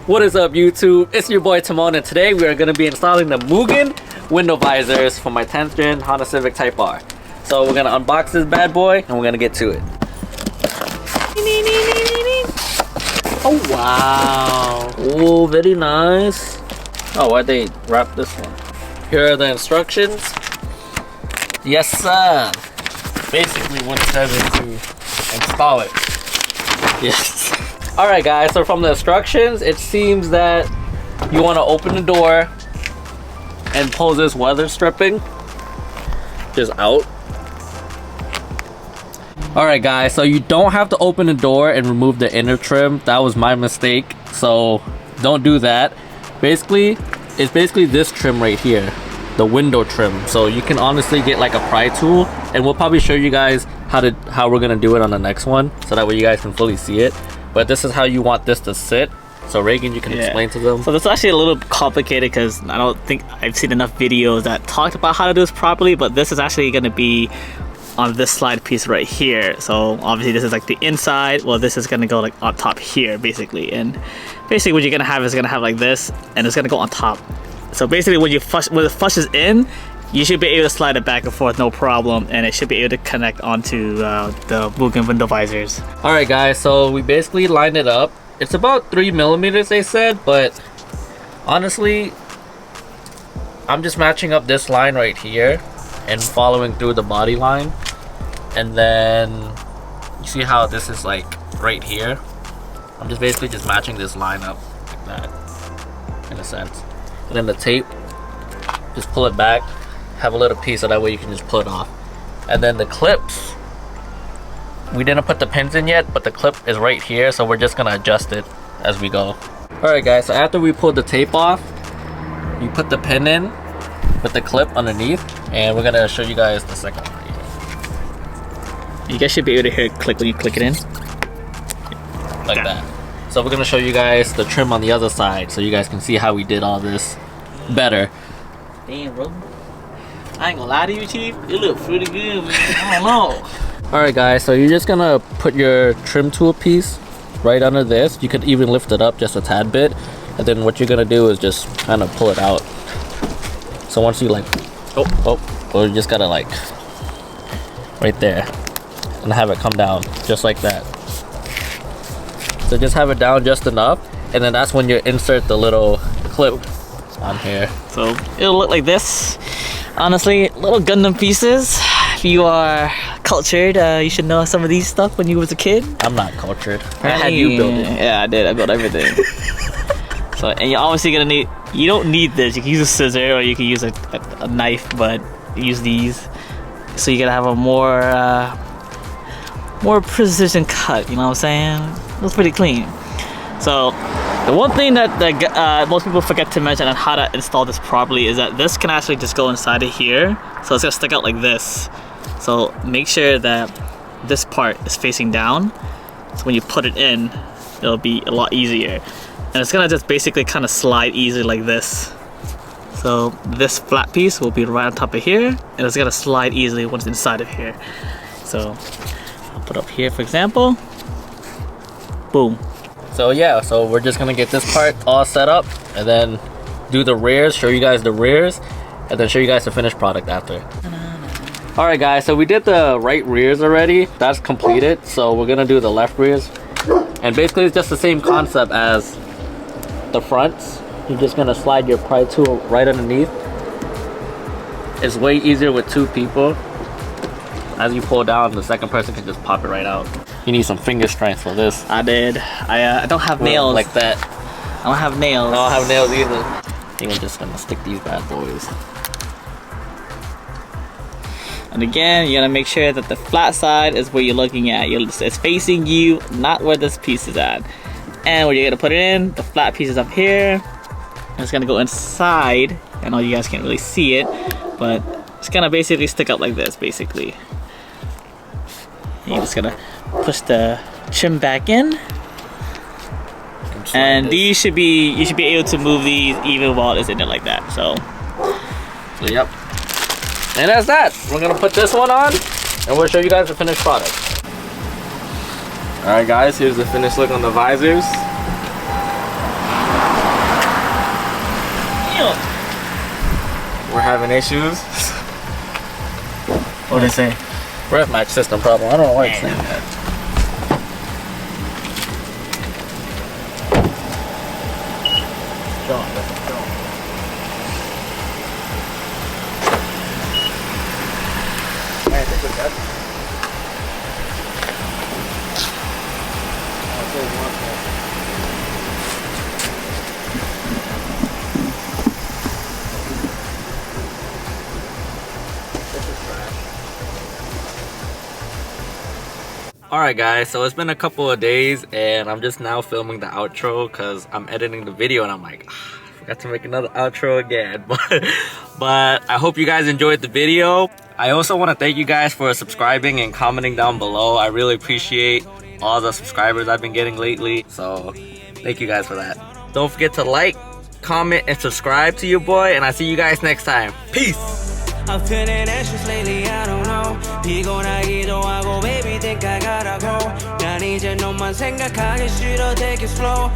What is up, YouTube? It's your boy Timon, and today we are going to be installing the Mugen window visors for my 10th Gen Honda Civic Type R. So we're going to unbox this bad boy and we're going to get to it. Oh wow! Oh, very nice. Oh, why'd they wrap this one? Here are the instructions. Yes, sir. Basically, what it says is to install it. Yes. Alright guys, so from the instructions, it seems that you want to open the door and pull this weather stripping just out. Alright guys, so you don't have to open the door and remove the inner trim. That was my mistake, so don't do that. Basically, it's basically this trim right here, the window trim. So you can honestly get like a pry tool, and we'll probably show you guys how we're gonna do it on the next one, so that way you guys can fully see it. But this is how you want this to sit. So Reagan, you can explain to them. So this is actually a little complicated because I don't think I've seen enough videos that talked about how to do this properly, but this is actually going to be on this slide piece right here. So obviously this is like the inside. Well, this is going to go like on top here basically. And basically what you're going to have is going to have like this, and it's going to go on top. So basically when it flushes in, you should be able to slide it back and forth no problem, and it should be able to connect onto the Mugen window visors. Alright guys, so we basically lined it up. It's about 3 millimeters they said, but honestly, I'm just matching up this line right here and following through the body line. And then, you see how this is like right here? I'm just basically just matching this line up like that, in a sense. And then the tape, just pull it back. Have a little piece so that way you can just pull it off. And then the clips, we didn't put the pins in yet, but the clip is right here, so we're just gonna adjust it as we go. Alright guys, so after we pulled the tape off, you put the pin in with the clip underneath, and we're gonna show you guys the second one right here. You guys should be able to hear it click when you click it in. Like that. So we're gonna show you guys the trim on the other side, so you guys can see how we did all this better. Damn, bro. I ain't gonna lie to you, Chief. It look pretty good, man. I don't know. Alright guys, so you're just gonna put your trim tool piece right under this. You could even lift it up just a tad bit. And then what you're gonna do is just kind of pull it out. So once you like, or you just gotta like, right there. And have it come down, just like that. So just have it down just enough. And then that's when you insert the little clip on here. So it'll look like this. Honestly, little Gundam pieces. If you are cultured, you should know some of these stuff when you was a kid. I'm not cultured. I had you build it. Yeah, I did. I built everything. So, and you're obviously gonna need. You don't need this. You can use a scissor or you can use a knife, but use these. So you gotta have a more precision cut. You know what I'm saying? It looks pretty clean. So. The one thing that most people forget to mention on how to install this properly is that this can actually just go inside of here. So it's gonna stick out like this. So make sure that this part is facing down. So when you put it in, it'll be a lot easier. And it's gonna just basically kind of slide easily like this. So this flat piece will be right on top of here, and it's gonna slide easily once inside of here. So I'll put up here for example. Boom. So yeah, so we're just gonna get this part all set up and then do the rears, show you guys the rears, and then show you guys the finished product after. Alright guys, so we did the right rears already. That's completed, so we're gonna do the left rears. And basically it's just the same concept as the fronts. You're just gonna slide your pry tool right underneath. It's way easier with two people. As you pull down, the second person can just pop it right out. You need some finger strength for this. I did. I don't have nails. Like that. I don't have nails. I don't have nails either. I think I'm just gonna stick these bad boys. And again, you gotta make sure that the flat side is where you're looking at. It's facing you, not where this piece is at. And where you're gonna put it in, the flat piece is up here. And it's gonna go inside. I know you guys can't really see it, but it's gonna basically stick up like this, basically. And you're just gonna push the trim back in, and you should be able to move these even while it's in there like that. So yep. And that's that. We're gonna put this one on, and we'll show you guys the finished product. All right, guys. Here's the finished look on the visors. having issues. What they say? Rev match system problem. I don't know why it's saying that. Alright guys, so it's been a couple of days and I'm just now filming the outro because I'm editing the video and I'm like, I forgot to make another outro again. But I hope you guys enjoyed the video. I also want to thank you guys for subscribing and commenting down below. I really appreciate all the subscribers I've been getting lately. So thank you guys for that. Don't forget to like, comment, and subscribe to your boy, and I'll see you guys next time. Peace! I'm feeling anxious lately, I don't know. 피곤하기도 하고, baby, think I gotta go. 난 이제 너만 생각하기 싫어, take it slow.